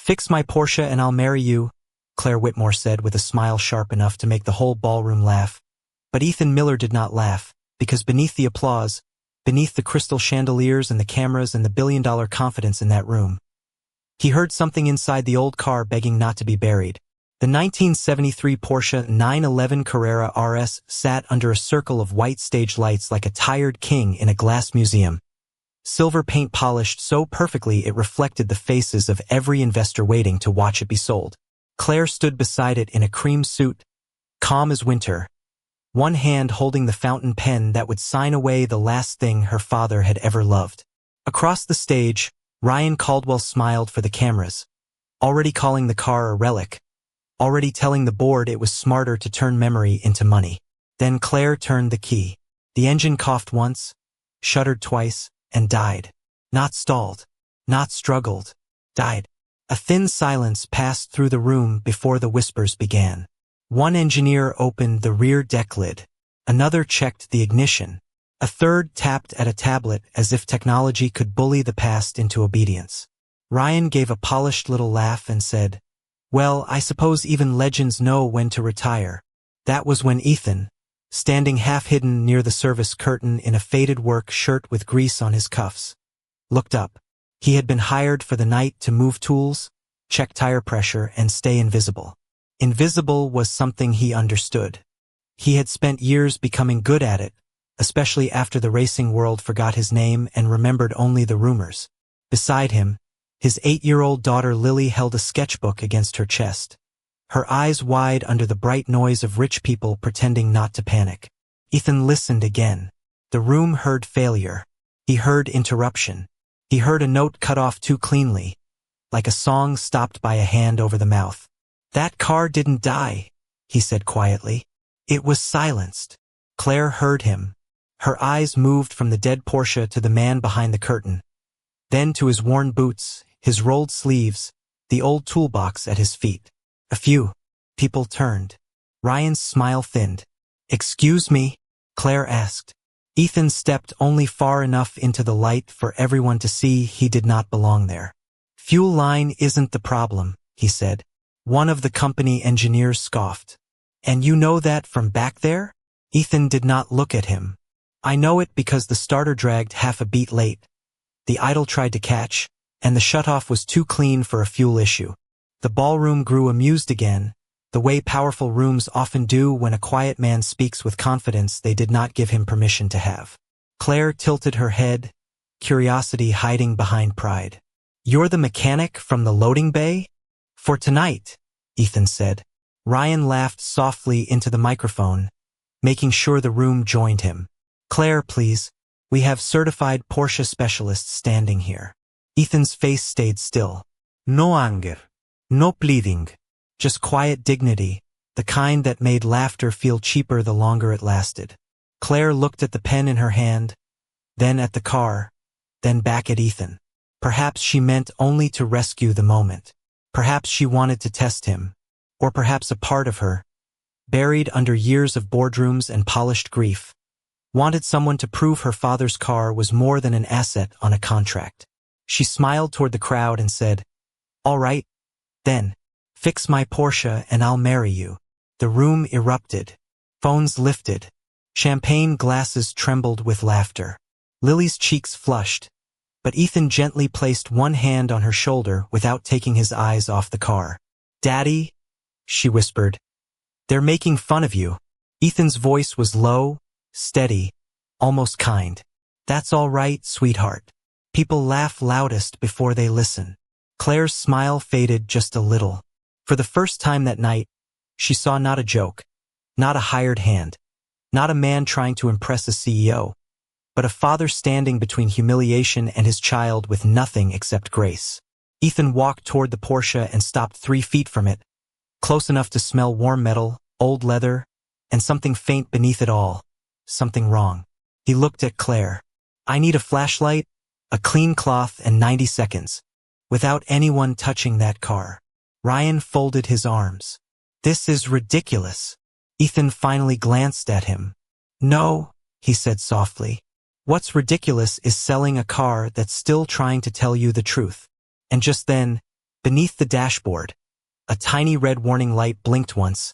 Fix my Porsche and I'll marry you, Claire Whitmore said with a smile sharp enough to make the whole ballroom laugh. But Ethan Miller did not laugh, because beneath the applause, beneath the crystal chandeliers and the cameras and the billion-dollar confidence in that room, he heard something inside the old car begging not to be buried. The 1973 Porsche 911 Carrera RS sat under a circle of white stage lights like a tired king in a glass museum. Silver paint polished so perfectly it reflected the faces of every investor waiting to watch it be sold. Claire stood beside it in a cream suit, calm as winter, one hand holding the fountain pen that would sign away the last thing her father had ever loved. Across the stage, Ryan Caldwell smiled for the cameras, already calling the car a relic, already telling the board it was smarter to turn memory into money. Then Claire turned the key. The engine coughed once, shuddered twice, and died. Not stalled, not struggled, died. A thin silence passed through the room before the whispers began. One engineer opened the rear deck lid. Another checked the ignition. A third tapped at a tablet as if technology could bully the past into obedience. Ryan gave a polished little laugh and said, "Well, I suppose even legends know when to retire." That was when Ethan, standing half-hidden near the service curtain in a faded work shirt with grease on his cuffs, looked up. He had been hired for the night to move tools, check tire pressure, and stay invisible. Invisible was something he understood. He had spent years becoming good at it, especially after the racing world forgot his name and remembered only the rumors. Beside him, his 8-year-old daughter Lily held a sketchbook against her chest, her eyes wide under the bright noise of rich people pretending not to panic. Ethan listened again. The room heard failure. He heard interruption. He heard a note cut off too cleanly, like a song stopped by a hand over the mouth. "That car didn't die," he said quietly. "It was silenced." Claire heard him. Her eyes moved from the dead Porsche to the man behind the curtain, then to his worn boots, his rolled sleeves, the old toolbox at his feet. A few people turned. Ryan's smile thinned. "Excuse me?" Claire asked. Ethan stepped only far enough into the light for everyone to see he did not belong there. "Fuel line isn't the problem," he said. One of the company engineers scoffed. "And you know that from back there?" Ethan did not look at him. "I know it because the starter dragged half a beat late. The idle tried to catch, and the shutoff was too clean for a fuel issue." The ballroom grew amused again, the way powerful rooms often do when a quiet man speaks with confidence they did not give him permission to have. Claire tilted her head, curiosity hiding behind pride. "You're the mechanic from the loading bay?" "For tonight," Ethan said. Ryan laughed softly into the microphone, making sure the room joined him. "Claire, please. We have certified Porsche specialists standing here." Ethan's face stayed still. No anger. No pleading. Just quiet dignity, the kind that made laughter feel cheaper the longer it lasted. Claire looked at the pen in her hand, then at the car, then back at Ethan. Perhaps she meant only to rescue the moment. Perhaps she wanted to test him. Or perhaps a part of her, buried under years of boardrooms and polished grief, wanted someone to prove her father's car was more than an asset on a contract. She smiled toward the crowd and said, "All right, then. Fix my Porsche and I'll marry you." The room erupted. Phones lifted. Champagne glasses trembled with laughter. Lily's cheeks flushed, but Ethan gently placed one hand on her shoulder without taking his eyes off the car. "Daddy," she whispered, "they're making fun of you." Ethan's voice was low, steady, almost kind. "That's all right, sweetheart. People laugh loudest before they listen." Claire's smile faded just a little. For the first time that night, she saw not a joke, not a hired hand, not a man trying to impress a CEO, but a father standing between humiliation and his child with nothing except grace. Ethan walked toward the Porsche and stopped 3 feet from it, close enough to smell warm metal, old leather, and something faint beneath it all. Something wrong. He looked at Claire. "I need a flashlight, a clean cloth, and 90 seconds. Without anyone touching that car." Ryan folded his arms. "This is ridiculous." Ethan finally glanced at him. "No," he said softly. "What's ridiculous is selling a car that's still trying to tell you the truth." And just then, Beneath the dashboard, a tiny red warning light blinked once.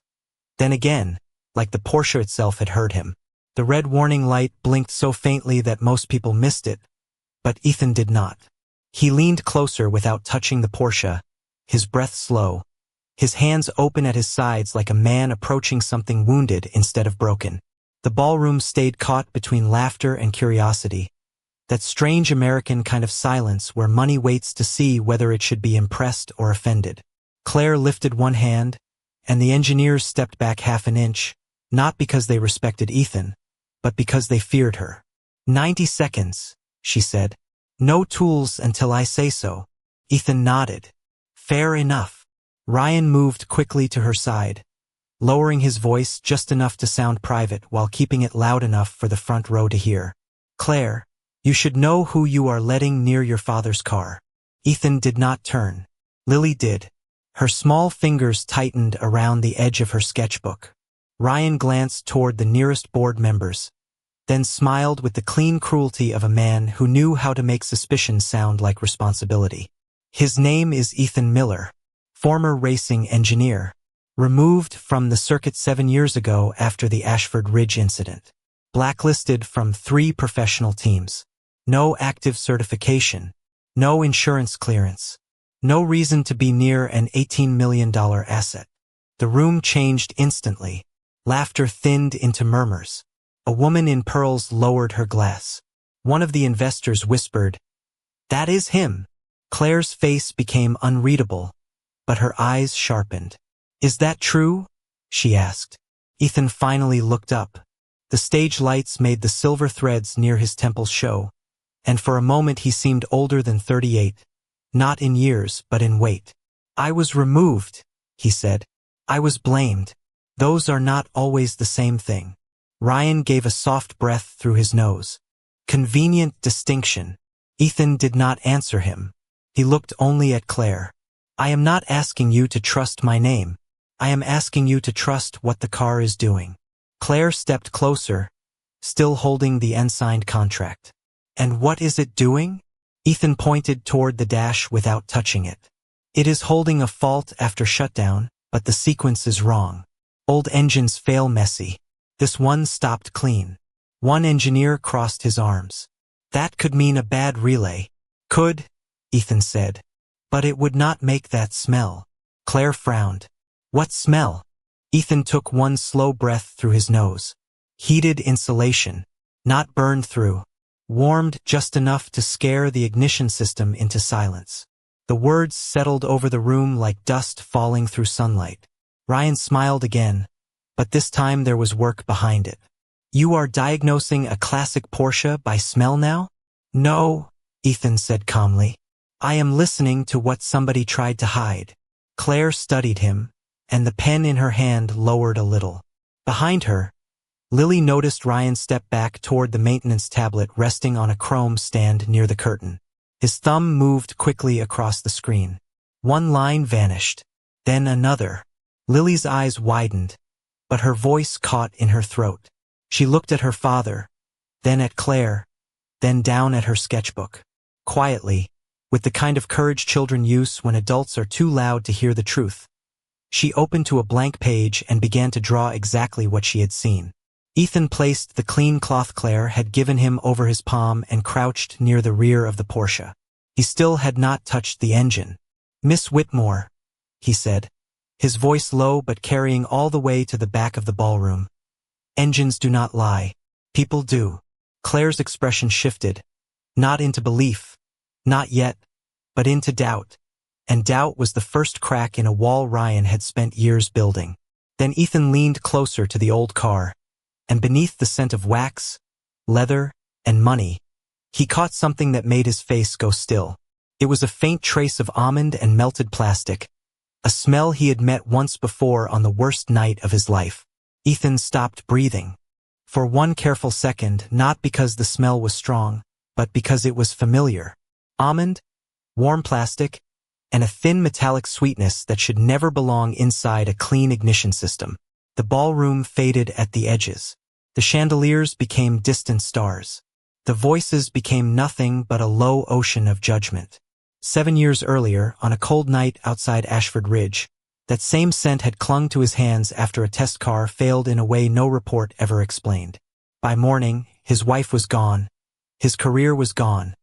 Then again, like the Porsche itself had heard him. The red warning light blinked so faintly that most people missed it, but Ethan did not. He leaned closer without touching the Porsche, his breath slow, his hands open at his sides like a man approaching something wounded instead of broken. The ballroom stayed caught between laughter and curiosity, that strange American kind of silence where money waits to see whether it should be impressed or offended. Claire lifted one hand, and the engineers stepped back half an inch, not because they respected Ethan, but because they feared her. 90 seconds, she said. No tools until I say so. Ethan nodded. Fair enough. Ryan moved quickly to her side, lowering his voice just enough to sound private while keeping it loud enough for the front row to hear. Claire, you should know who you are letting near your father's car. Ethan did not turn. Lily did. Her small fingers tightened around the edge of her sketchbook. Ryan glanced toward the nearest board members, then smiled with the clean cruelty of a man who knew how to make suspicion sound like responsibility. His name is Ethan Miller, former racing engineer, removed from the circuit 7 years ago after the Ashford Ridge incident. Blacklisted from 3 professional teams. No active certification. No insurance clearance. No reason to be near an $18 million asset. The room changed instantly. Laughter thinned into murmurs. A woman in pearls lowered her glass. One of the investors whispered, "That is him." Claire's face became unreadable, but her eyes sharpened. "Is that true?" she asked. Ethan finally looked up. The stage lights made the silver threads near his temples show, and for a moment he seemed older than 38, not in years but in weight. "I was removed," he said. "I was blamed. Those are not always the same thing." Ryan gave a soft breath through his nose. Convenient distinction. Ethan did not answer him. He looked only at Claire. "I am not asking you to trust my name. I am asking you to trust what the car is doing." Claire stepped closer, still holding the unsigned contract. "And what is it doing?" Ethan pointed toward the dash without touching it. "It is holding a fault after shutdown, but the sequence is wrong. Old engines fail messy. This one stopped clean." One engineer crossed his arms. "That could mean a bad relay." "Could," Ethan said. "But it would not make that smell." Claire frowned. "What smell?" Ethan took one slow breath through his nose. Heated insulation. Not burned through. Warmed just enough to scare the ignition system into silence. The words settled over the room like dust falling through sunlight. Ryan smiled again, but this time there was work behind it. "You are diagnosing a classic Porsche by smell now?" "No," Ethan said calmly. "I am listening to what somebody tried to hide." Claire studied him, and the pen in her hand lowered a little. Behind her, Lily noticed Ryan step back toward the maintenance tablet resting on a chrome stand near the curtain. His thumb moved quickly across the screen. One line vanished, then another. Lily's eyes widened, but her voice caught in her throat. She looked at her father, then at Claire, then down at her sketchbook. Quietly, with the kind of courage children use when adults are too loud to hear the truth, she opened to a blank page and began to draw exactly what she had seen. Ethan placed the clean cloth Claire had given him over his palm and crouched near the rear of the Porsche. He still had not touched the engine. "Miss Whitmore," he said, his voice low but carrying all the way to the back of the ballroom. "Engines do not lie. People do." Claire's expression shifted, not into belief, not yet, but into doubt. And doubt was the first crack in a wall Ryan had spent years building. Then Ethan leaned closer to the old car, and beneath the scent of wax, leather, and money, he caught something that made his face go still. It was a faint trace of almond and melted plastic, a smell he had met once before on the worst night of his life. Ethan stopped breathing. For one careful second, not because the smell was strong, but because it was familiar. Almond, warm plastic, and a thin metallic sweetness that should never belong inside a clean ignition system. The ballroom faded at the edges. The chandeliers became distant stars. The voices became nothing but a low ocean of judgment. 7 years earlier, on a cold night outside Ashford Ridge, that same scent had clung to his hands after a test car failed in a way no report ever explained. By morning, his wife was gone, his career was gone,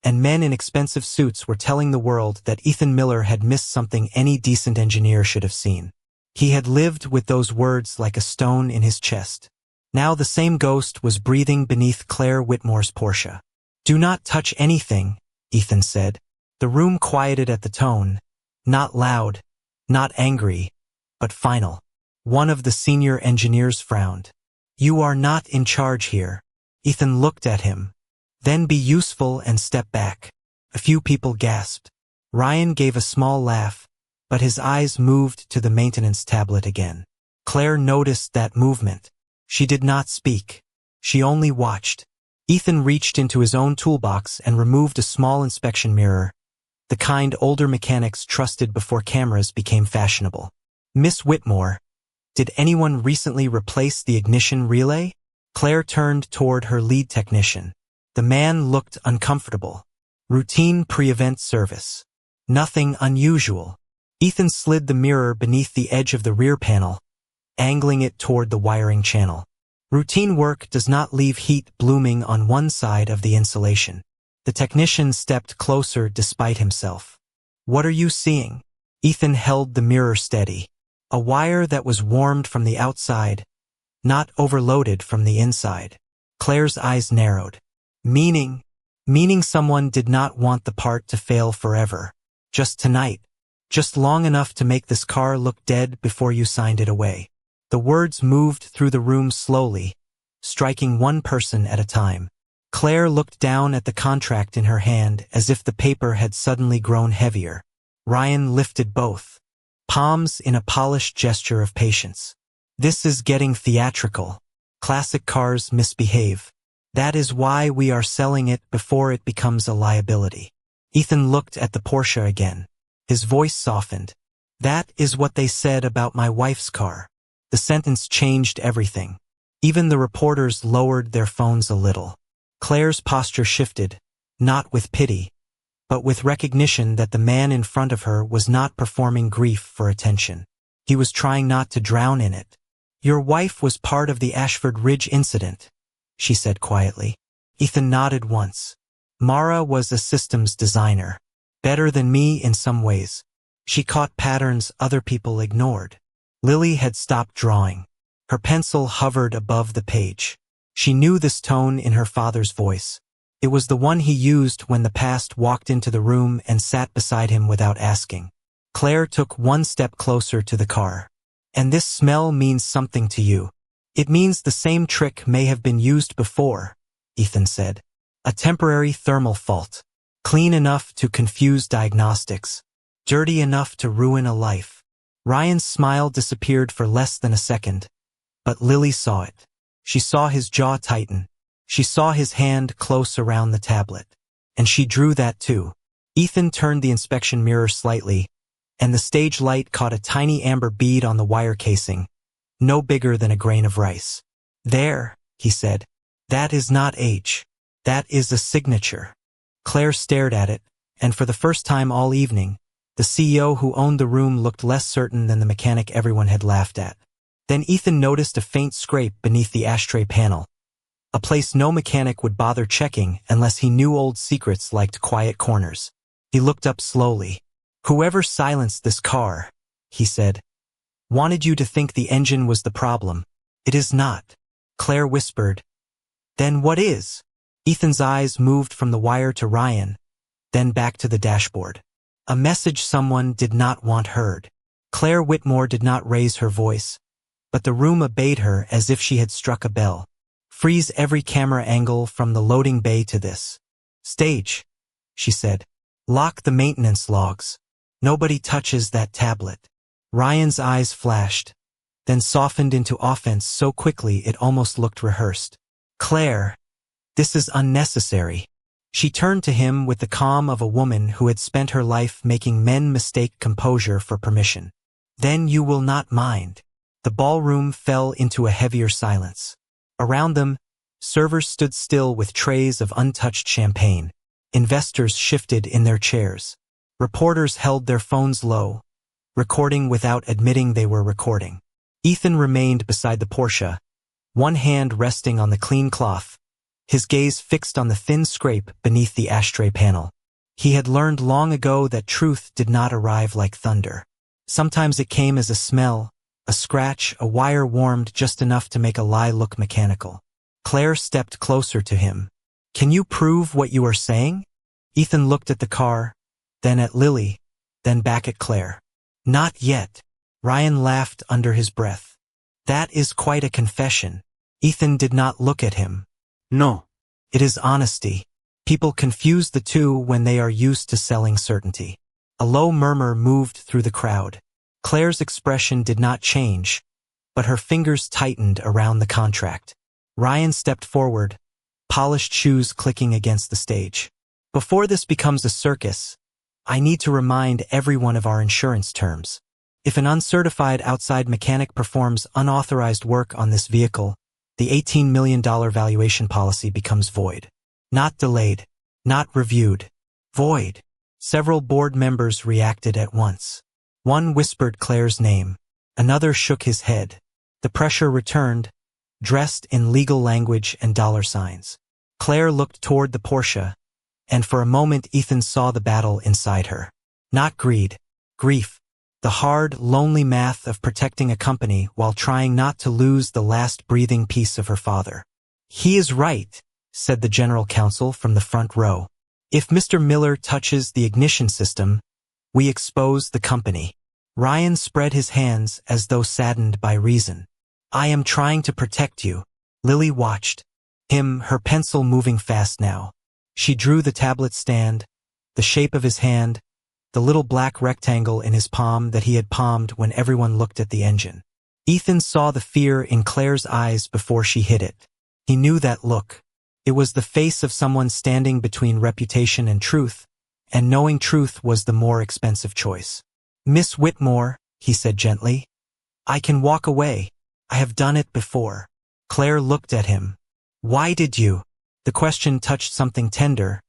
and men in expensive suits were telling the world that Ethan Miller had missed something any decent engineer should have seen. He had lived with those words like a stone in his chest. Now the same ghost was breathing beneath Claire Whitmore's Porsche. "Do not touch anything," Ethan said. The room quieted at the tone, not loud, not angry, but final. One of the senior engineers frowned. "You are not in charge here." Ethan looked at him. "Then be useful and step back." A few people gasped. Ryan gave a small laugh, but his eyes moved to the maintenance tablet again. Claire noticed that movement. She did not speak. She only watched. Ethan reached into his own toolbox and removed a small inspection mirror, the kind older mechanics trusted before cameras became fashionable. "Miss Whitmore, did anyone recently replace the ignition relay?" Claire turned toward her lead technician. The man looked uncomfortable. "Routine pre-event service. Nothing unusual." Ethan slid the mirror beneath the edge of the rear panel, angling it toward the wiring channel. Routine work does not leave heat blooming on one side of the insulation. The technician stepped closer despite himself. "What are you seeing?" Ethan held the mirror steady. A wire that was warmed from the outside, not overloaded from the inside. Claire's eyes narrowed. Meaning someone did not want the part to fail forever. Just tonight. Just long enough to make this car look dead before you signed it away. The words moved through the room slowly, striking one person at a time. Claire looked down at the contract in her hand as if the paper had suddenly grown heavier. Ryan lifted both palms in a polished gesture of patience. "This is getting theatrical. Classic cars misbehave. That is why we are selling it before it becomes a liability." Ethan looked at the Porsche again. His voice softened. "That is what they said about my wife's car." The sentence changed everything. Even the reporters lowered their phones a little. Claire's posture shifted, not with pity, but with recognition that the man in front of her was not performing grief for attention. He was trying not to drown in it. "Your wife was part of the Ashford Ridge incident," she said quietly. Ethan nodded once. "Mara was a systems designer. Better than me in some ways. She caught patterns other people ignored." Lily had stopped drawing. Her pencil hovered above the page. She knew this tone in her father's voice. It was the one he used when the past walked into the room and sat beside him without asking. Claire took one step closer to the car. "And this smell means something to you." "It means the same trick may have been used before," Ethan said. "A temporary thermal fault. Clean enough to confuse diagnostics. Dirty enough to ruin a life." Ryan's smile disappeared for less than a second, but Lily saw it. She saw his jaw tighten. She saw his hand close around the tablet. And she drew that too. Ethan turned the inspection mirror slightly, and the stage light caught a tiny amber bead on the wire casing, no bigger than a grain of rice. "There," he said. "That is not age. That is a signature." Claire stared at it, and for the first time all evening, the CEO who owned the room looked less certain than the mechanic everyone had laughed at. Then Ethan noticed a faint scrape beneath the ashtray panel, a place no mechanic would bother checking unless he knew old secrets liked quiet corners. He looked up slowly. "Whoever silenced this car," he said, "wanted you to think the engine was the problem. It is not." Claire whispered, "Then what is?" Ethan's eyes moved from the wire to Ryan, then back to the dashboard. A message someone did not want heard. Claire Whitmore did not raise her voice, but the room obeyed her as if she had struck a bell. "Freeze every camera angle from the loading bay to this stage," she said. "Lock the maintenance logs. Nobody touches that tablet." Ryan's eyes flashed, then softened into offense so quickly it almost looked rehearsed. "Claire, this is unnecessary." She turned to him with the calm of a woman who had spent her life making men mistake composure for permission. "Then you will not mind." The ballroom fell into a heavier silence. Around them, servers stood still with trays of untouched champagne. Investors shifted in their chairs. Reporters held their phones low, recording without admitting they were recording. Ethan remained beside the Porsche, one hand resting on the clean cloth, his gaze fixed on the thin scrape beneath the ashtray panel. He had learned long ago that truth did not arrive like thunder. Sometimes it came as a smell, a scratch, a wire warmed just enough to make a lie look mechanical. Claire stepped closer to him. "Can you prove what you are saying?" Ethan looked at the car, then at Lily, then back at Claire. "Not yet." Ryan laughed under his breath. "That is quite a confession." Ethan did not look at him. No. "It is honesty. People confuse the two when they are used to selling certainty." A low murmur moved through the crowd. Claire's expression did not change, but her fingers tightened around the contract. Ryan stepped forward, polished shoes clicking against the stage. "Before this becomes a circus, I need to remind everyone of our insurance terms. If an uncertified outside mechanic performs unauthorized work on this vehicle, the $18 million valuation policy becomes void. Not delayed, not reviewed. Void." Several board members reacted at once. One whispered Claire's name. Another shook his head. The pressure returned, dressed in legal language and dollar signs. Claire looked toward the Porsche, and for a moment Ethan saw the battle inside her. Not greed, grief. The hard, lonely math of protecting a company while trying not to lose the last breathing piece of her father. "He is right," said the general counsel from the front row. "If Mr. Miller touches the ignition system, we expose the company." Ryan spread his hands as though saddened by reason. "I am trying to protect you." Lily watched him, her pencil moving fast now. She drew the tablet stand, the shape of his hand, the little black rectangle in his palm that he had palmed when everyone looked at the engine. Ethan saw the fear in Claire's eyes before she hit it. He knew that look. It was the face of someone standing between reputation and truth, and knowing truth was the more expensive choice. "Miss Whitmore," he said gently, "I can walk away. I have done it before." Claire looked at him. "Why did you?" The question touched something tender,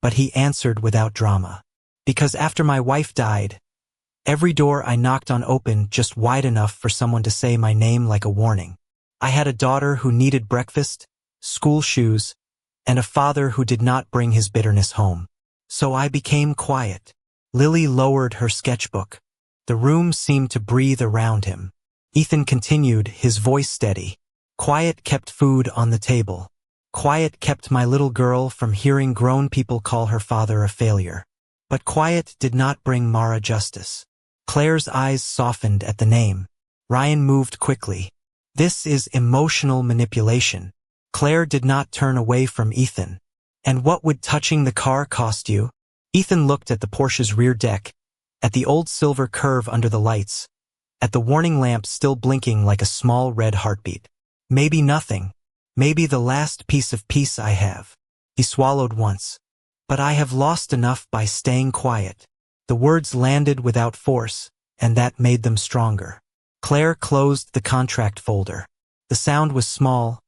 but he answered without drama. "Because after my wife died, every door I knocked on opened just wide enough for someone to say my name like a warning. I had a daughter who needed breakfast, school shoes, and a father who did not bring his bitterness home. So I became quiet." Lily lowered her sketchbook. The room seemed to breathe around him. Ethan continued, his voice steady. "Quiet kept food on the table. Quiet kept my little girl from hearing grown people call her father a failure. But quiet did not bring Mara justice." Claire's eyes softened at the name. Ryan moved quickly. "This is emotional manipulation." Claire did not turn away from Ethan. "And what would touching the car cost you?" Ethan looked at the Porsche's rear deck, at the old silver curve under the lights, at the warning lamp still blinking like a small red heartbeat. "Maybe nothing. Maybe the last piece of peace I have." He swallowed once. "But I have lost enough by staying quiet." The words landed without force, and that made them stronger. Claire closed the contract folder. The sound was small,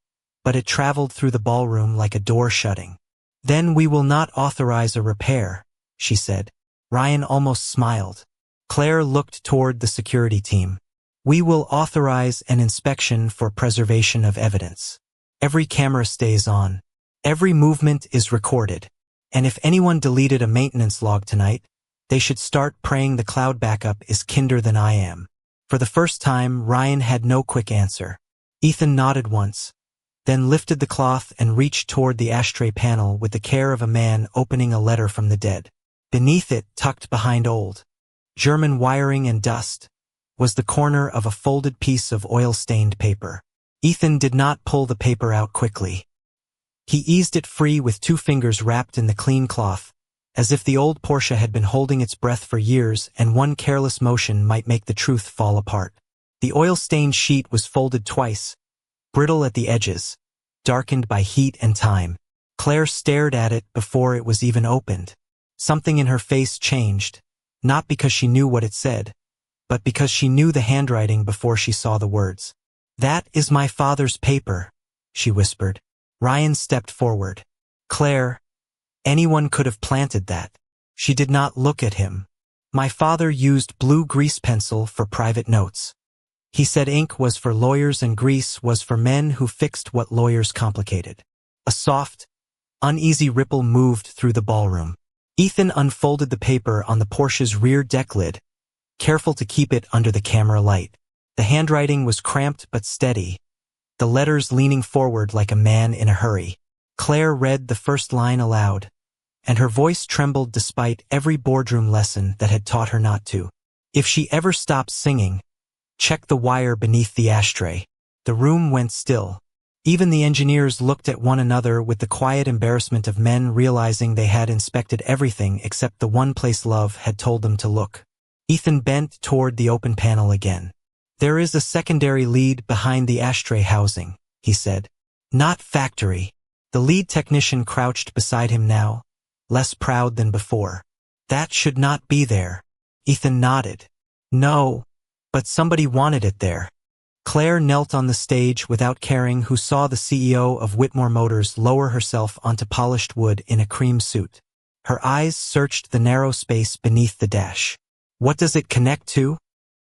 but it traveled through the ballroom like a door shutting. "Then we will not authorize a repair," she said. Ryan almost smiled. Claire looked toward the security team. "We will authorize an inspection for preservation of evidence. Every camera stays on. Every movement is recorded. And if anyone deleted a maintenance log tonight, they should start praying the cloud backup is kinder than I am." For the first time, Ryan had no quick answer. Ethan nodded once, then lifted the cloth and reached toward the ashtray panel with the care of a man opening a letter from the dead. Beneath it, tucked behind old German wiring and dust, was the corner of a folded piece of oil-stained paper. Ethan did not pull the paper out quickly. He eased it free with 2 fingers wrapped in the clean cloth, as if the old Porsche had been holding its breath for years and one careless motion might make the truth fall apart. The oil-stained sheet was folded twice, brittle at the edges, darkened by heat and time. Claire stared at it before it was even opened. Something in her face changed, not because she knew what it said, but because she knew the handwriting before she saw the words. "That is my father's paper," she whispered. Ryan stepped forward. "Claire, anyone could have planted that." She did not look at him. My father used blue grease pencil for private notes. He said ink was for lawyers and grease was for men who fixed what lawyers complicated. A soft, uneasy ripple moved through the ballroom. Ethan unfolded the paper on the Porsche's rear deck lid, careful to keep it under the camera light. The handwriting was cramped but steady, the letters leaning forward like a man in a hurry. Claire read the first line aloud, and her voice trembled despite every boardroom lesson that had taught her not to. If she ever stopped singing, check the wire beneath the ashtray. The room went still. Even the engineers looked at one another with the quiet embarrassment of men realizing they had inspected everything except the one place love had told them to look. Ethan bent toward the open panel again. There is a secondary lead behind the ashtray housing, he said. Not factory. The lead technician crouched beside him now, less proud than before. That should not be there. Ethan nodded. No, but somebody wanted it there. Claire knelt on the stage without caring who saw the CEO of Whitmore Motors lower herself onto polished wood in a cream suit. Her eyes searched the narrow space beneath the dash. What does it connect to?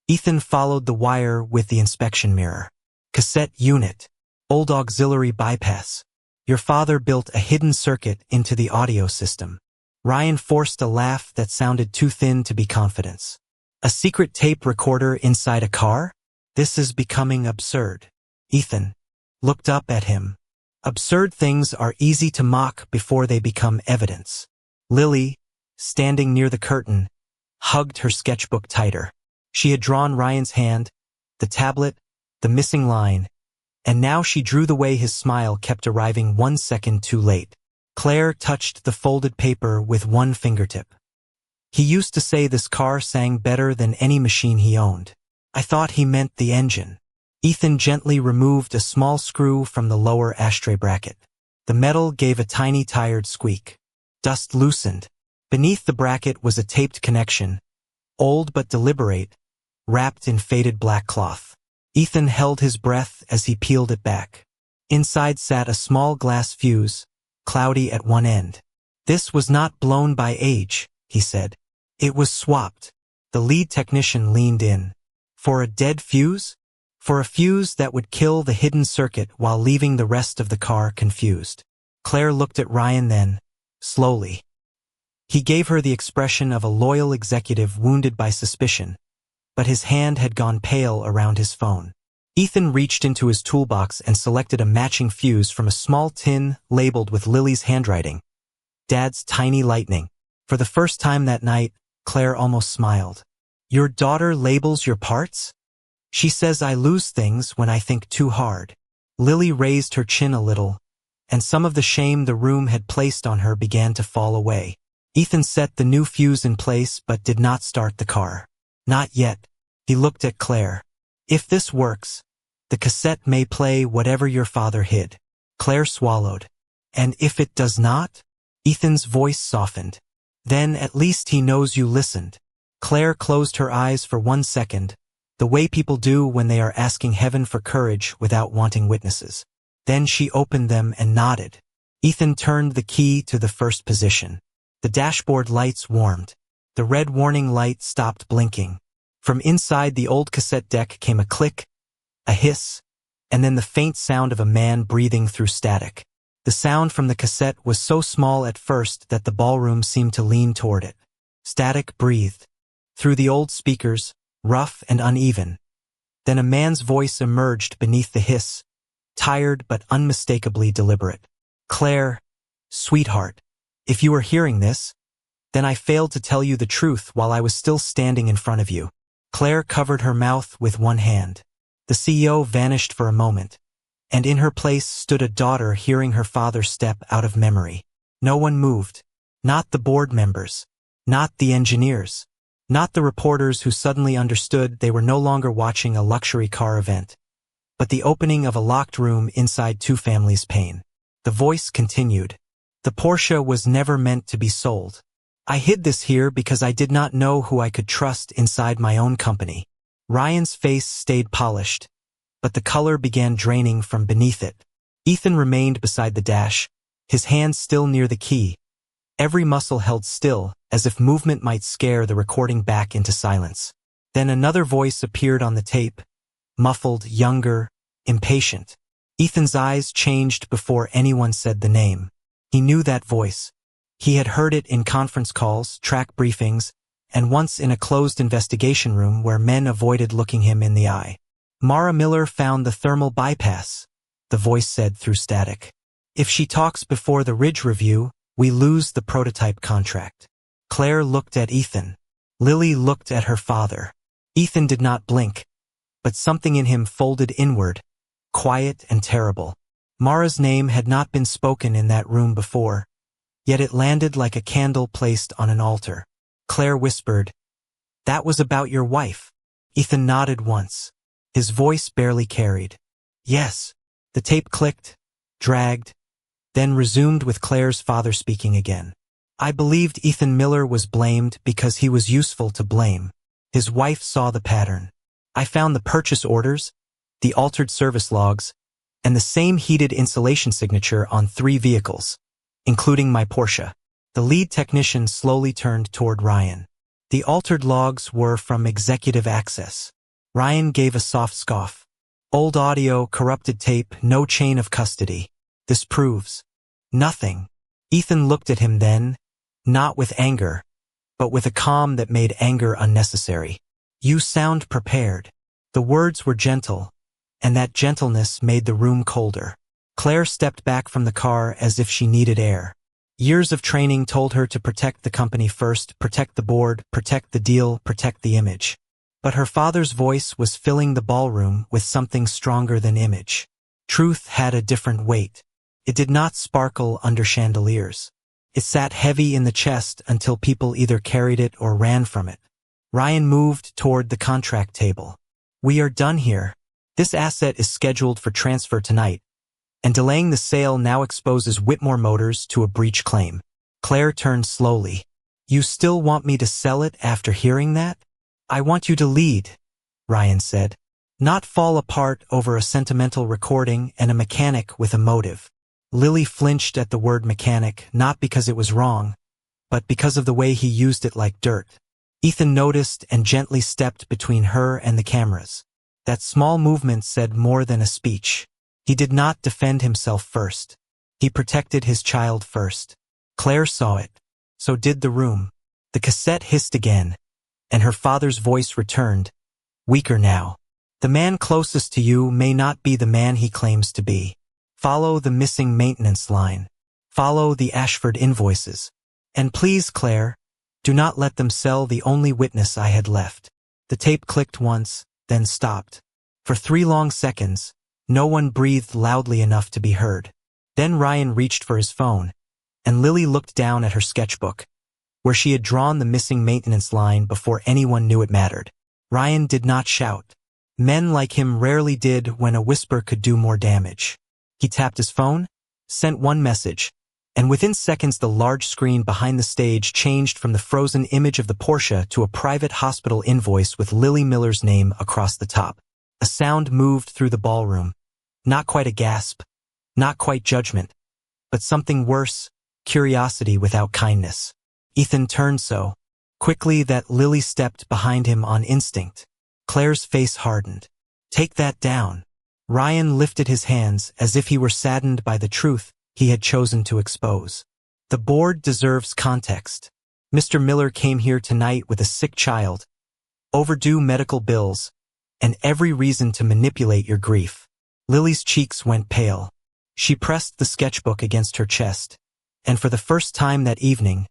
Ethan followed the wire with the inspection mirror. Cassette unit. Old auxiliary bypass. Your father built a hidden circuit into the audio system. Ryan forced a laugh that sounded too thin to be confidence. A secret tape recorder inside a car? This is becoming absurd. Ethan looked up at him. Absurd things are easy to mock before they become evidence. Lily, standing near the curtain, hugged her sketchbook tighter. She had drawn Ryan's hand, the tablet, the missing line, and now she drew the way his smile kept arriving 1 second too late. Claire touched the folded paper with one fingertip. He used to say this car sang better than any machine he owned. I thought he meant the engine. Ethan gently removed a small screw from the lower ashtray bracket. The metal gave a tiny tired squeak. Dust loosened. Beneath the bracket was a taped connection, old but deliberate, wrapped in faded black cloth. Ethan held his breath as he peeled it back. Inside sat a small glass fuse, cloudy at one end. This was not blown by age, he said. It was swapped. The lead technician leaned in. For a dead fuse? For a fuse that would kill the hidden circuit while leaving the rest of the car confused. Claire looked at Ryan then, slowly. He gave her the expression of a loyal executive wounded by suspicion, but his hand had gone pale around his phone. Ethan reached into his toolbox and selected a matching fuse from a small tin labeled with Lily's handwriting. Dad's tiny lightning. For the first time that night, Claire almost smiled. Your daughter labels your parts? She says I lose things when I think too hard. Lily raised her chin a little, and some of the shame the room had placed on her began to fall away. Ethan set the new fuse in place but did not start the car. Not yet. He looked at Claire. If this works, the cassette may play whatever your father hid. Claire swallowed. And if it does not? Ethan's voice softened. Then at least he knows you listened. Claire closed her eyes for 1 second, the way people do when they are asking heaven for courage without wanting witnesses. Then she opened them and nodded. Ethan turned the key to the first position. The dashboard lights warmed. The red warning light stopped blinking. From inside the old cassette deck came a click, a hiss, and then the faint sound of a man breathing through static. The sound from the cassette was so small at first that the ballroom seemed to lean toward it. Static breathed. Through the old speakers, rough and uneven. Then a man's voice emerged beneath the hiss, tired but unmistakably deliberate. Claire, sweetheart, if you are hearing this, then I failed to tell you the truth while I was still standing in front of you. Claire covered her mouth with one hand. The CEO vanished for a moment, and in her place stood a daughter hearing her father step out of memory. No one moved. Not the board members. Not the engineers. Not the reporters who suddenly understood they were no longer watching a luxury car event, but the opening of a locked room inside two families' pain. The voice continued. The Porsche was never meant to be sold. I hid this here because I did not know who I could trust inside my own company. Ryan's face stayed polished, but the color began draining from beneath it. Ethan remained beside the dash, his hand still near the key, Every muscle held still, as if movement might scare the recording back into silence. Then another voice appeared on the tape, muffled, younger, impatient. Ethan's eyes changed before anyone said the name. He knew that voice. He had heard it in conference calls, track briefings, and once in a closed investigation room where men avoided looking him in the eye. Mara Miller found the thermal bypass, the voice said through static. If she talks before the Ridge review, we lose the prototype contract. Claire looked at Ethan. Lily looked at her father. Ethan did not blink, but something in him folded inward, quiet and terrible. Mara's name had not been spoken in that room before, yet it landed like a candle placed on an altar. Claire whispered, "That was about your wife." Ethan nodded once. His voice barely carried. "Yes." The tape clicked, dragged, then resumed with Claire's father speaking again. "I believed Ethan Miller was blamed because he was useful to blame. His wife saw the pattern. I found the purchase orders, the altered service logs, and the same heated insulation signature on 3 vehicles, including my Porsche." The lead technician slowly turned toward Ryan. The altered logs were from Executive Access. Ryan gave a soft scoff. "Old audio, corrupted tape, no chain of custody. This proves nothing." Ethan looked at him then, not with anger, but with a calm that made anger unnecessary. "You sound prepared." The words were gentle, and that gentleness made the room colder. Claire stepped back from the car as if she needed air. Years of training told her to protect the company first, protect the board, protect the deal, protect the image. But her father's voice was filling the ballroom with something stronger than image. Truth had a different weight. It did not sparkle under chandeliers. It sat heavy in the chest until people either carried it or ran from it. Ryan moved toward the contract table. "We are done here. This asset is scheduled for transfer tonight, and delaying the sale now exposes Whitmore Motors to a breach claim." Claire turned slowly. "You still want me to sell it after hearing that?" "I want you to lead," Ryan said. "Not fall apart over a sentimental recording and a mechanic with a motive." Lily flinched at the word mechanic, not because it was wrong, but because of the way he used it like dirt. Ethan noticed and gently stepped between her and the cameras. That small movement said more than a speech. He did not defend himself first. He protected his child first. Claire saw it. So did the room. The cassette hissed again, and her father's voice returned, weaker now. "The man closest to you may not be the man he claims to be. Follow the missing maintenance line. Follow the Ashford invoices. And please, Claire, do not let them sell the only witness I had left." The tape clicked once, then stopped. For 3 long seconds, no one breathed loudly enough to be heard. Then Ryan reached for his phone, and Lily looked down at her sketchbook, where she had drawn the missing maintenance line before anyone knew it mattered. Ryan did not shout. Men like him rarely did when a whisper could do more damage. He tapped his phone, sent one message, and within seconds the large screen behind the stage changed from the frozen image of the Porsche to a private hospital invoice with Lily Miller's name across the top. A sound moved through the ballroom. Not quite a gasp, not quite judgment, but something worse, curiosity without kindness. Ethan turned so quickly that Lily stepped behind him on instinct. Claire's face hardened. "Take that down." Ryan lifted his hands as if he were saddened by the truth he had chosen to expose. "The board deserves context. Mr. Miller came here tonight with a sick child, overdue medical bills, and every reason to manipulate your grief." Lily's cheeks went pale. She pressed the sketchbook against her chest, and for the first time that evening,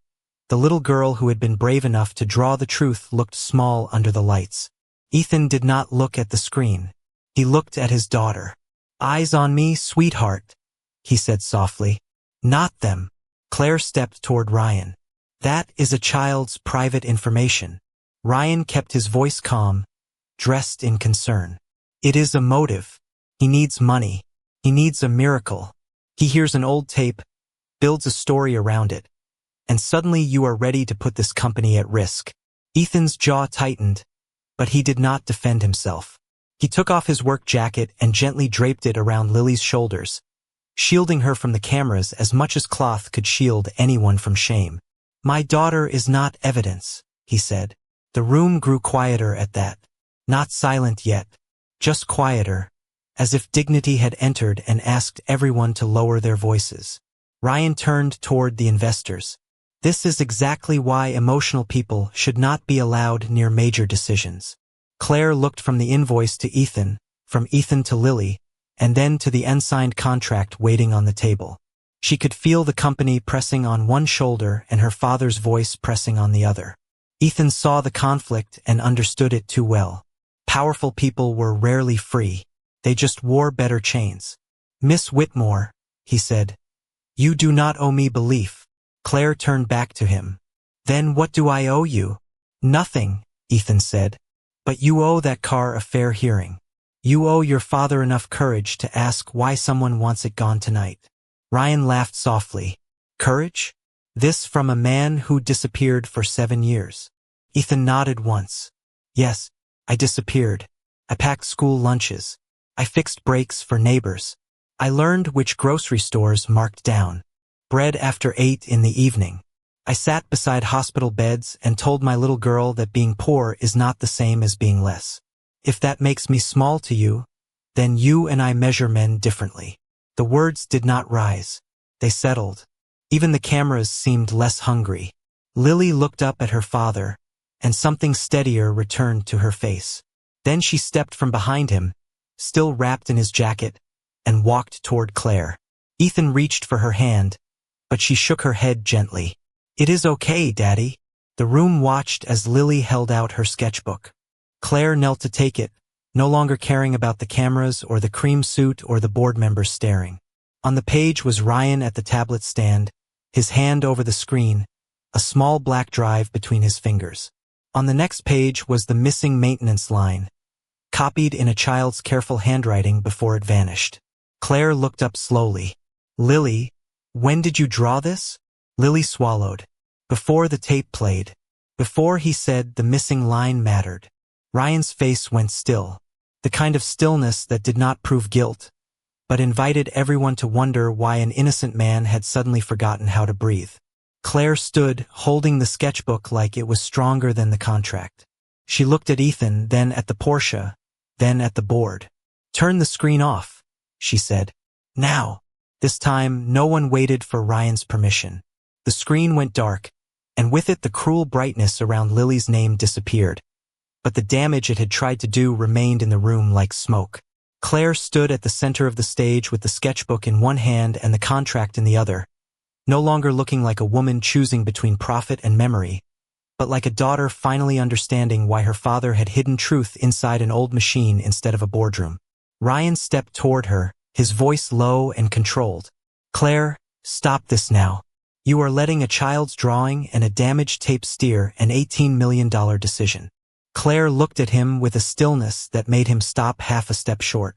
the little girl who had been brave enough to draw the truth looked small under the lights. Ethan did not look at the screen. He looked at his daughter. "Eyes on me, sweetheart," he said softly. "Not them." Claire stepped toward Ryan. "That is a child's private information." Ryan kept his voice calm, dressed in concern. "It is a motive. He needs money. He needs a miracle. He hears an old tape, builds a story around it, and suddenly you are ready to put this company at risk." Ethan's jaw tightened, but he did not defend himself. He took off his work jacket and gently draped it around Lily's shoulders, shielding her from the cameras as much as cloth could shield anyone from shame. "My daughter is not evidence," he said. The room grew quieter at that. Not silent yet, just quieter, as if dignity had entered and asked everyone to lower their voices. Ryan turned toward the investors. "This is exactly why emotional people should not be allowed near major decisions." Claire looked from the invoice to Ethan, from Ethan to Lily, and then to the unsigned contract waiting on the table. She could feel the company pressing on one shoulder and her father's voice pressing on the other. Ethan saw the conflict and understood it too well. Powerful people were rarely free. They just wore better chains. "Miss Whitmore," he said, "you do not owe me belief." Claire turned back to him. "Then what do I owe you?" "Nothing," Ethan said. "But you owe that car a fair hearing. You owe your father enough courage to ask why someone wants it gone tonight." Ryan laughed softly. "Courage? This from a man who disappeared for 7 years?" Ethan nodded once. "Yes, I disappeared. I packed school lunches. I fixed brakes for neighbors. I learned which grocery stores marked down bread after 8 in the evening. I sat beside hospital beds and told my little girl that being poor is not the same as being less. If that makes me small to you, then you and I measure men differently." The words did not rise. They settled. Even the cameras seemed less hungry. Lily looked up at her father, and something steadier returned to her face. Then she stepped from behind him, still wrapped in his jacket, and walked toward Claire. Ethan reached for her hand, but she shook her head gently. "It is okay, Daddy." The room watched as Lily held out her sketchbook. Claire knelt to take it, no longer caring about the cameras or the cream suit or the board members staring. On the page was Ryan at the tablet stand, his hand over the screen, a small black drive between his fingers. On the next page was the missing maintenance line, copied in a child's careful handwriting before it vanished. Claire looked up slowly. "Lily, when did you draw this?" Lily swallowed. "Before the tape played. Before he said the missing line mattered." Ryan's face went still, the kind of stillness that did not prove guilt, but invited everyone to wonder why an innocent man had suddenly forgotten how to breathe. Claire stood, holding the sketchbook like it was stronger than the contract. She looked at Ethan, then at the Porsche, then at the board. "Turn the screen off," she said. "Now." This time, no one waited for Ryan's permission. The screen went dark, and with it the cruel brightness around Lily's name disappeared. But the damage it had tried to do remained in the room like smoke. Claire stood at the center of the stage with the sketchbook in one hand and the contract in the other, no longer looking like a woman choosing between profit and memory, but like a daughter finally understanding why her father had hidden truth inside an old machine instead of a boardroom. Ryan stepped toward her, his voice low and controlled. "Claire, stop this now. You are letting a child's drawing and a damaged tape steer an $18 million decision." Claire looked at him with a stillness that made him stop half a step short.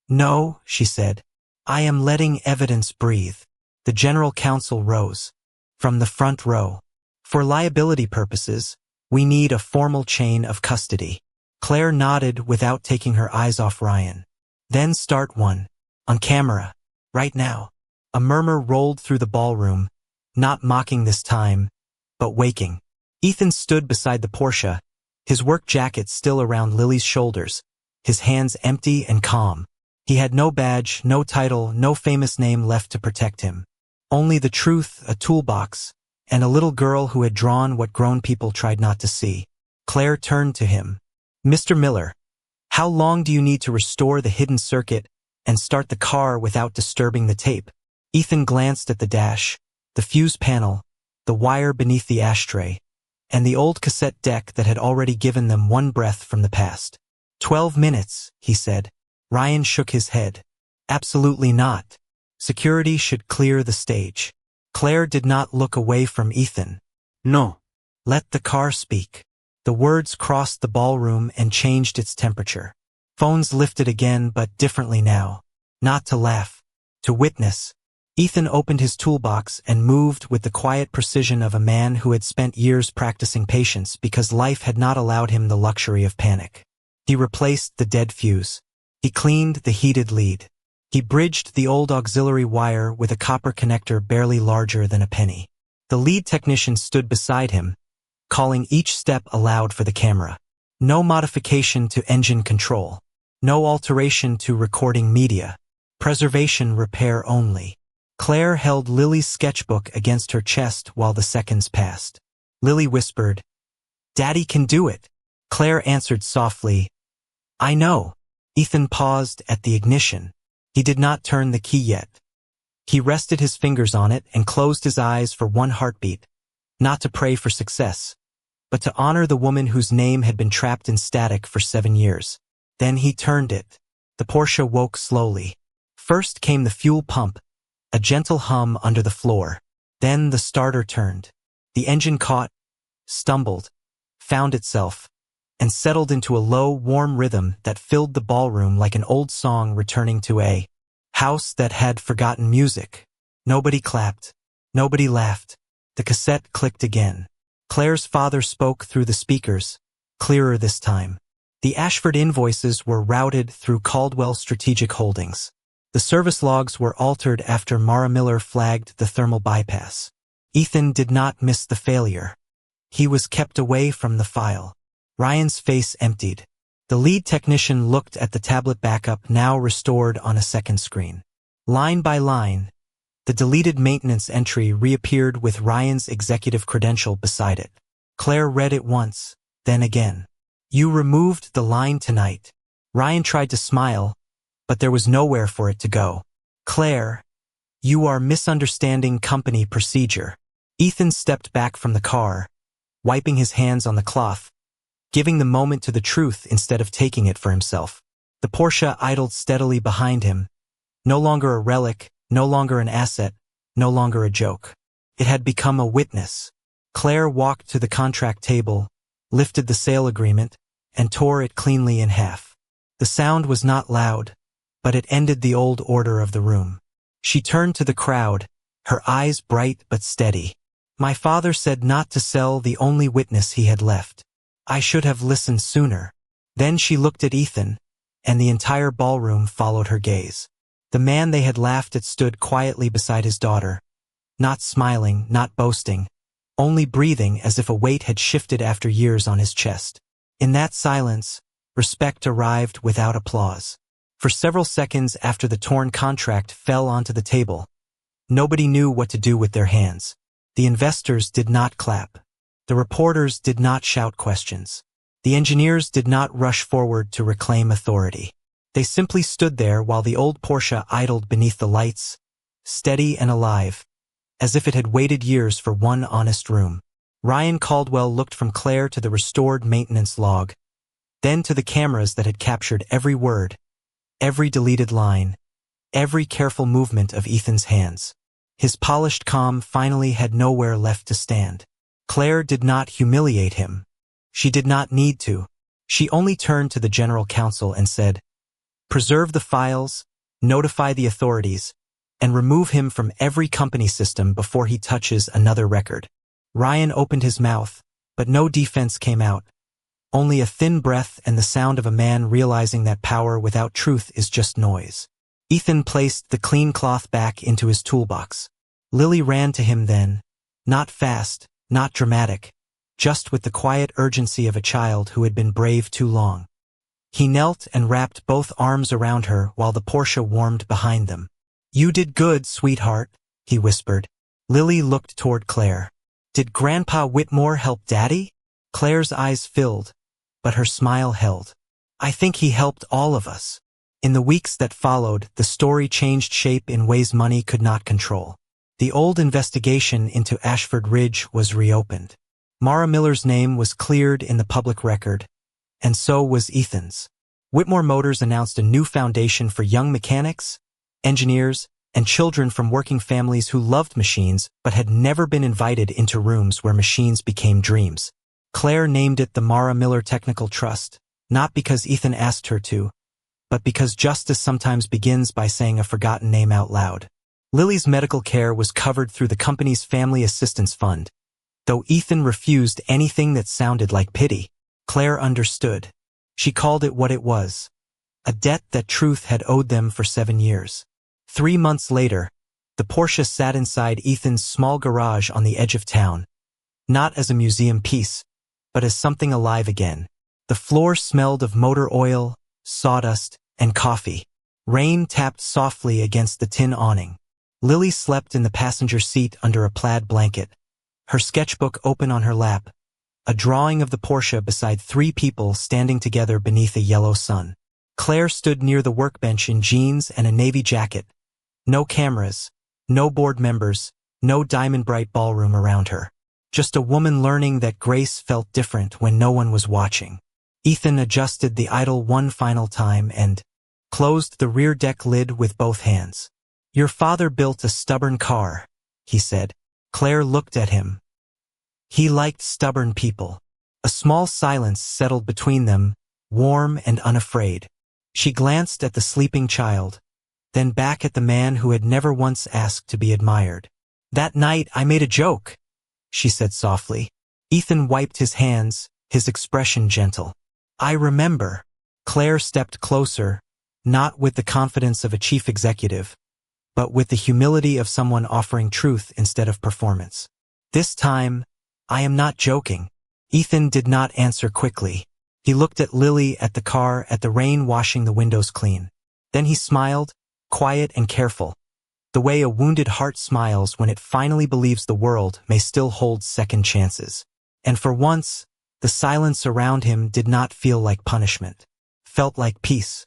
"No," she said. "I am letting evidence breathe." The general counsel rose. "From the front row. For liability purposes, we need a formal chain of custody." Claire nodded without taking her eyes off Ryan. "Then start one. On camera. Right now." A murmur rolled through the ballroom, not mocking this time, but waking. Ethan stood beside the Porsche, his work jacket still around Lily's shoulders, his hands empty and calm. He had no badge, no title, no famous name left to protect him. Only the truth, a toolbox, and a little girl who had drawn what grown people tried not to see. Claire turned to him. "Mr. Miller, how long do you need to restore the hidden circuit and start the car without disturbing the tape?" Ethan glanced at the dash, the fuse panel, the wire beneath the ashtray, and the old cassette deck that had already given them one breath from the past. 12 minutes, he said. Ryan shook his head. Absolutely not. Security should clear the stage. Claire did not look away from Ethan. No. Let the car speak. The words crossed the ballroom and changed its temperature. Phones lifted again, but differently now. Not to laugh. To witness. Ethan opened his toolbox and moved with the quiet precision of a man who had spent years practicing patience because life had not allowed him the luxury of panic. He replaced the dead fuse. He cleaned the heated lead. He bridged the old auxiliary wire with a copper connector barely larger than a penny. The lead technician stood beside him, calling each step aloud for the camera. No modification to engine control. No alteration to recording media. Preservation repair only. Claire held Lily's sketchbook against her chest while the seconds passed. Lily whispered, "Daddy can do it." Claire answered softly, "I know." Ethan paused at the ignition. He did not turn the key yet. He rested his fingers on it and closed his eyes for one heartbeat, not to pray for success, but to honor the woman whose name had been trapped in static for 7 years. Then he turned it. The Porsche woke slowly. First came the fuel pump, a gentle hum under the floor. Then the starter turned. The engine caught, stumbled, found itself, and settled into a low, warm rhythm that filled the ballroom like an old song returning to a house that had forgotten music. Nobody clapped. Nobody laughed. The cassette clicked again. Claire's father spoke through the speakers, clearer this time. The Ashford invoices were routed through Caldwell Strategic Holdings. The service logs were altered after Mara Miller flagged the thermal bypass. Ethan did not miss the failure. He was kept away from the file. Ryan's face emptied. The lead technician looked at the tablet backup now restored on a second screen. Line by line, the deleted maintenance entry reappeared with Ryan's executive credential beside it. Claire read it once, then again. "You removed the line tonight." Ryan tried to smile, but there was nowhere for it to go. "Claire, you are misunderstanding company procedure." Ethan stepped back from the car, wiping his hands on the cloth, giving the moment to the truth instead of taking it for himself. The Porsche idled steadily behind him, no longer a relic, no longer an asset, no longer a joke. It had become a witness. Claire walked to the contract table, lifted the sale agreement, and tore it cleanly in half. The sound was not loud, but it ended the old order of the room. She turned to the crowd, her eyes bright but steady. "My father said not to sell the only witness he had left. I should have listened sooner." Then she looked at Ethan, and the entire ballroom followed her gaze. The man they had laughed at stood quietly beside his daughter, not smiling, not boasting, only breathing as if a weight had shifted after years on his chest. In that silence, respect arrived without applause. For several seconds after the torn contract fell onto the table, nobody knew what to do with their hands. The investors did not clap. The reporters did not shout questions. The engineers did not rush forward to reclaim authority. They simply stood there while the old Porsche idled beneath the lights, steady and alive, as if it had waited years for one honest room. Ryan Caldwell looked from Claire to the restored maintenance log, then to the cameras that had captured every word, every deleted line, every careful movement of Ethan's hands. His polished calm finally had nowhere left to stand. Claire did not humiliate him. She did not need to. She only turned to the general counsel and said, "Preserve the files, notify the authorities, and remove him from every company system before he touches another record." Ryan opened his mouth, but no defense came out. Only a thin breath and the sound of a man realizing that power without truth is just noise. Ethan placed the clean cloth back into his toolbox. Lily ran to him then, not fast, not dramatic, just with the quiet urgency of a child who had been brave too long. He knelt and wrapped both arms around her while the Porsche warmed behind them. "You did good, sweetheart," he whispered. Lily looked toward Claire. "Did Grandpa Whitmore help Daddy?" Claire's eyes filled, but her smile held. "I think he helped all of us." In the weeks that followed, the story changed shape in ways money could not control. The old investigation into Ashford Ridge was reopened. Mara Miller's name was cleared in the public record, and so was Ethan's. Whitmore Motors announced a new foundation for young mechanics, engineers, and children from working families who loved machines but had never been invited into rooms where machines became dreams. Claire named it the Mara Miller Technical Trust, not because Ethan asked her to, but because justice sometimes begins by saying a forgotten name out loud. Lily's medical care was covered through the company's Family Assistance Fund. Though Ethan refused anything that sounded like pity, Claire understood. She called it what it was, a debt that Truth had owed them for 7 years. 3 months later, the Porsche sat inside Ethan's small garage on the edge of town, not as a museum piece, but as something alive again. The floor smelled of motor oil, sawdust, and coffee. Rain tapped softly against the tin awning. Lily slept in the passenger seat under a plaid blanket, her sketchbook open on her lap, a drawing of the Porsche beside 3 people standing together beneath a yellow sun. Claire stood near the workbench in jeans and a navy jacket. No cameras, no board members, no diamond-bright ballroom around her. Just a woman learning that grace felt different when no one was watching. Ethan adjusted the idle one final time and closed the rear deck lid with both hands. "Your father built a stubborn car," he said. Claire looked at him. He liked stubborn people. A small silence settled between them, warm and unafraid. She glanced at the sleeping child, then back at the man who had never once asked to be admired. "That night I made a joke," she said softly. Ethan wiped his hands, his expression gentle. "I remember." Claire stepped closer, not with the confidence of a chief executive, but with the humility of someone offering truth instead of performance. "This time, I am not joking." Ethan did not answer quickly. He looked at Lily, at the car, at the rain washing the windows clean. Then he smiled, quiet and careful, the way a wounded heart smiles when it finally believes the world may still hold second chances. And for once, the silence around him did not feel like punishment. Felt like peace.